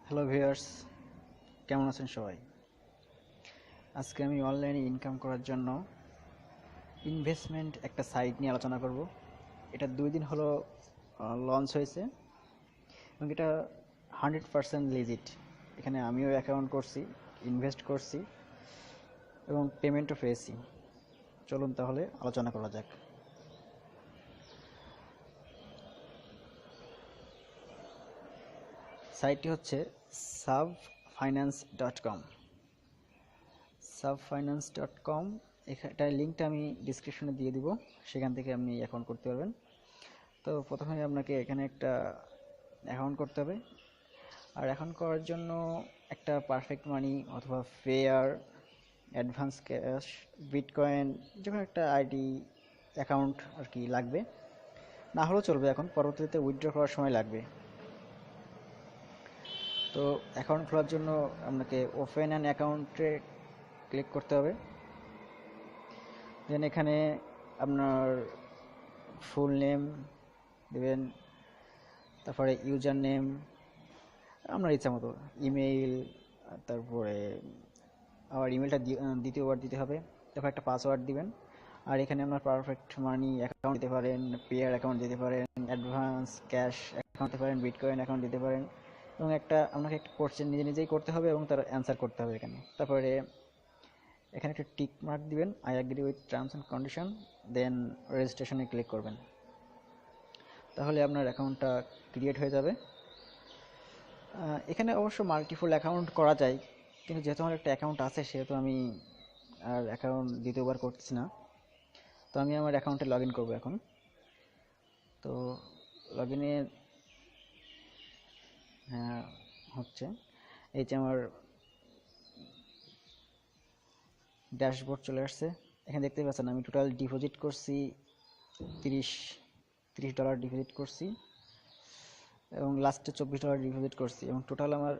Hello viewers, কেমন আছেন সবাই? আজকে আমি অনলাইনে ইনকাম করার জন্য ইনভেস্টমেন্ট একটা সাইট নিয়ে আলোচনা করব। এটা 2 দিন হলো লঞ্চ হয়েছে এবং এটা 100% লিজিট। এখানে আমিও অ্যাকাউন্ট করছি, ইনভেস্ট করছি এবং পেমেন্টও পেয়েছি। চলুন তাহলে আলোচনা করা যাক। সাইটটি হচ্ছে suvfinance.com। suvfinance.com, এটার লিঙ্কটা আমি ডিসক্রিপশনে দিয়ে দিব, সেখান থেকে আপনি অ্যাকাউন্ট করতে পারবেন। তো প্রথমে আপনাকে এখানে একটা অ্যাকাউন্ট করতে হবে। আর অ্যাকাউন্ট করার জন্য একটা পারফেক্ট মানি অথবা ফেয়ার, অ্যাডভান্স ক্যাশ, বিটকয়েন, যে কোনো একটা আইডি অ্যাকাউন্ট আর কি লাগবে। না হলেও চলবে, এখন পরবর্তীতে উইথড্র করার সময় লাগবে। তো অ্যাকাউন্ট খোলার জন্য আপনাকে ওপেন অ্যান অ্যাকাউন্টে ক্লিক করতে হবে। দেন এখানে আপনার ফুল নেম দেবেন, তারপরে ইউজার নেম আপনার ইচ্ছা মতো, ইমেইল, তারপরে আবার ইমেলটা দ্বিতীয়বার দিতে হবে, তারপর একটা পাসওয়ার্ড দিবেন। আর এখানে আপনার পারফেক্ট মানি অ্যাকাউন্ট দিতে পারেন, পেয়ার অ্যাকাউন্ট দিতে পারেন, অ্যাডভান্স ক্যাশ অ্যাকাউন্ট দিতে পারেন, বিটকয়েন অ্যাকাউন্ট দিতে পারেন। এবং আপনাকে একটা কোশ্চেন নিজেই করতে হবে এবং তার অ্যান্সার করতে হবে এখানে। তারপরে এখানে একটা টিক মার্ক দিবেন, I agree with terms and condition, then রেজিস্ট্রেশনে ক্লিক করবেন। তাহলে আপনার অ্যাকাউন্টটা ক্রিয়েট হয়ে যাবে। এখানে অবশ্য মাল্টিপল অ্যাকাউন্ট করা যায়, কিন্তু যেহেতু আমার একটা অ্যাকাউন্ট আছে সেহেতু আমি আর অ্যাকাউন্ট দ্বিতীয়বার করতেছি না। তো আমি আমার অ্যাকাউন্টে লগ ইন করবো এখন। তো লগ ইনে হ্যাঁ হচ্ছে, এই যে আমার ড্যাশবোর্ড চলে আসছে। এখানে দেখতে পাচ্ছেন আমি টোটাল ডিপোজিট করছি $30 ডিপোজিট করছি এবং লাস্টে $24 ডিপোজিট করছি এবং টোটাল আমার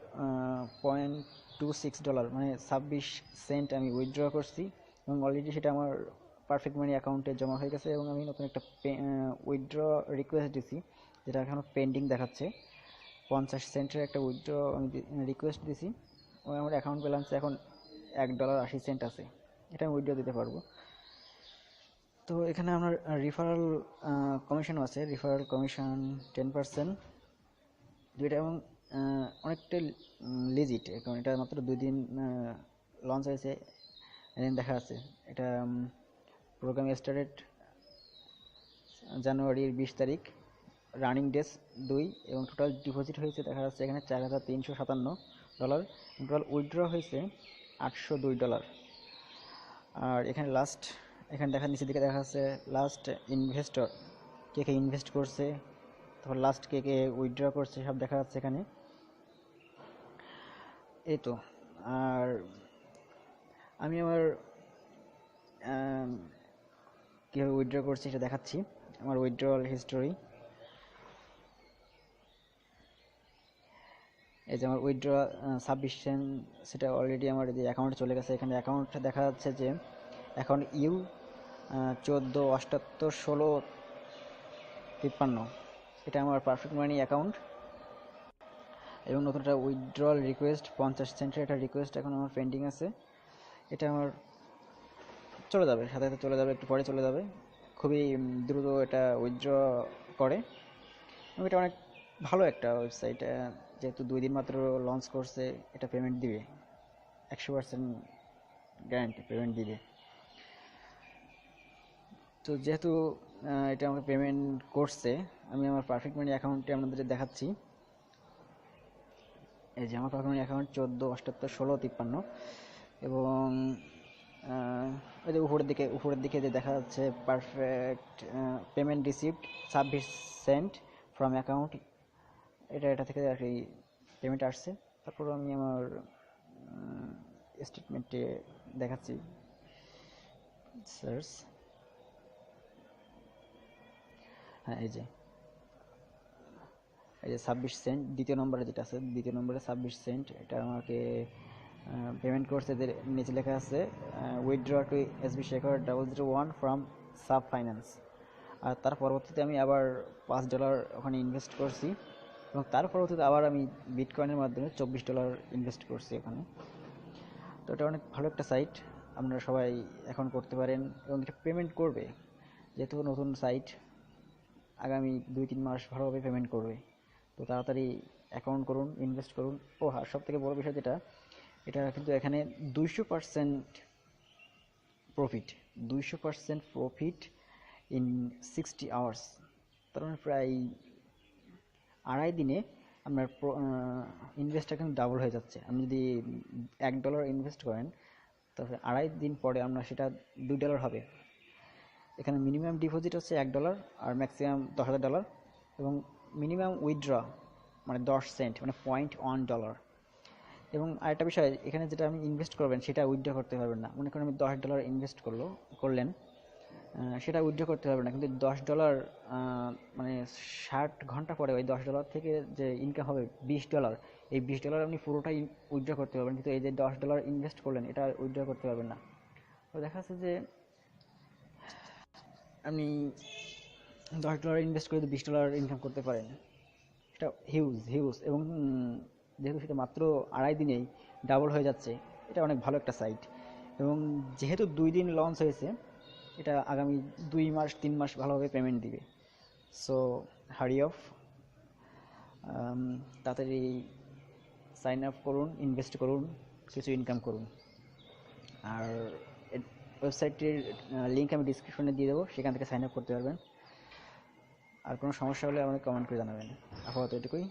$0.26 মানে 26 সেন্ট আমি উইথড্র করছি এবং অলরেডি সেটা আমার পারফেক্ট মানি অ্যাকাউন্টে জমা হয়ে গেছে। এবং আমি নতুন একটা উইথড্র রিকোয়েস্ট দিছি, যেটা এখনও পেন্ডিং দেখাচ্ছে। 50 সেন্টের একটা উইথড্র আমি রিকোয়েস্ট দিছি এবং আমার অ্যাকাউন্ট ব্যালেন্সে এখন $1.80 আছে। এটা আমি উইথড্র দিতে পারবো। তো এখানে আমার রিফারাল কমিশনও আছে, রিফারাল কমিশন 10%। যেটা এবং অনেকটা লিজিট, কারণ এটা মাত্র 2 দিন লঞ্চ হয়েছে। এদিন দেখা যাচ্ছে এটা প্রোগ্রাম স্টার্টেড জানুয়ারির 20 তারিখ, রানিং ডেজ 2 এবং টোটাল ডিপোজিট হয়েছে দেখা যাচ্ছে এখানে $4,357। টোটাল উইথড্র হয়েছে $802। আর এখানে এখানে নিচের দিকে দেখা যাচ্ছে লাস্ট ইনভেস্টর, কে কে ইনভেস্ট করছে, তারপর লাস্ট কে কে উইথড্র করছে, সব দেখা যাচ্ছে এখানে। এই তো। আর আমি আমার কীভাবে উইথড্র করছি সেটা দেখাচ্ছি। আমার উইথড্রল হিস্টোরি, এই যে আমার উইথড্র 26 সেন্ট, সেটা অলরেডি আমার যে অ্যাকাউন্টে চলে গেছে। এখানে অ্যাকাউন্টে দেখা যাচ্ছে যে অ্যাকাউন্ট 14, 78, 16, 53, এটা আমার পারফেক্ট মানি অ্যাকাউন্ট। এবং নতুন একটা উইথড্রল রিকোয়েস্ট 50 সেন্টের একটা রিকোয়েস্ট এখন আমার পেন্ডিং আছে। এটা আমার চলে যাবে, সাথে সাথে চলে যাবে, একটু পরে চলে যাবে। খুবই দ্রুত এটা উইথড্র করে এবং এটা অনেক ভালো একটা ওয়েবসাইট। যেহেতু 2 দিন মাত্র লঞ্চ করছে, এটা পেমেন্ট দিবে, 100% গ্যারান্টি পেমেন্ট দিবে। তো যেহেতু এটা আমাকে পেমেন্ট করছে, আমি আমার পারফেক্ট মানি অ্যাকাউন্টে আপনাদের দেখাচ্ছি। এই যে আমার পারফেক্ট মানি অ্যাকাউন্ট 14, 78, 16, 53 এবং ওই যে উপরের দিকে যে দেখা যাচ্ছে perfect payment received 26 cent from account, এটা থেকে আর কি পেমেন্ট আসছে। তারপর আমি আমার স্টেটমেন্টে দেখাচ্ছি, সার্চ, হ্যাঁ এই যে 26 সেন্ট দ্বিতীয় নম্বরে যেটা আছে, দ্বিতীয় নম্বরে 26 সেন্ট এটা আমাকে পেমেন্ট করছে। নিচে লেখা আছে withdraw to SB Shekhar 001 from sub finance. আর তার পরবর্তীতে আমি আবার $5 ওখানে ইনভেস্ট করছি এবং তার পরবর্তীতে আবার আমি বিটকয়েনের মাধ্যমে $24 ইনভেস্ট করছি ওখানে। তো এটা অনেক ভালো একটা সাইট, আপনারা সবাই এখন করতে পারেন এবং এটা পেমেন্ট করবে, যেহেতু নতুন সাইট আগামী 2-3 মাস ভালোভাবে পেমেন্ট করবে। তো তাড়াতাড়ি অ্যাকাউন্ট করুন, ইনভেস্ট করুন। ও হ্যাঁ, সব থেকে বড় বিষয় যেটা, এটা কিন্তু এখানে 200% প্রফিট, 200% প্রফিট ইন 60 আওয়ার্স। তার মানে প্রায় 2.5 দিনে আপনার ইনভেস্টটা কিন্তু ডাবল হয়ে যাচ্ছে। আপনি যদি $1 ইনভেস্ট করেন, তাহলে 2.5 দিন পরে আপনার সেটা $2 হবে। এখানে মিনিমাম ডিপোজিট হচ্ছে $1 আর ম্যাক্সিমাম $10,000, এবং মিনিমাম উইথড্র মানে 10 সেন্ট মানে $0.1। এবং আরেকটা বিষয়, এখানে যেটা আপনি ইনভেস্ট করবেন সেটা উইথড্র করতে পারবেন না। মনে করেন আমি $10 ইনভেস্ট করলেন, সেটা উইথড্র করতে পারবেন না, কিন্তু $10 মানে 60 ঘন্টা পরে ওই $10 থেকে যে ইনকাম হবে $20, এই $20 আপনি পুরোটাই উইথড্র করতে পারবেন, কিন্তু এই যে $10 ইনভেস্ট করলেন এটা উইথড্র করতে পারবেন না। তো দেখা যাচ্ছে যে আপনি $10 ইনভেস্ট করে $20 ইনকাম করতে পারেন। এটা হিউজ হিউজ, এবং যেহেতু সেটা মাত্র 2.5 দিনেই ডাবল হয়ে যাচ্ছে, এটা অনেক ভালো একটা সাইট। এবং যেহেতু 2 দিন লঞ্চ হয়েছে, এটা আগামী 2 মাস 3 মাস ভালোভাবে পেমেন্ট দিবে। সো হারি অফ, তাড়াতাড়ি সাইন আপ করুন, ইনভেস্ট করুন, কিছু ইনকাম করুন। আর ওয়েবসাইটটির লিঙ্ক আমি ডিসক্রিপশনে দিয়ে দেবো, সেখান থেকে সাইন আপ করতে পারবেন। আর কোনো সমস্যা হলে আমাকে কমেন্ট করে জানাবেন। আপাতত এটুকুই।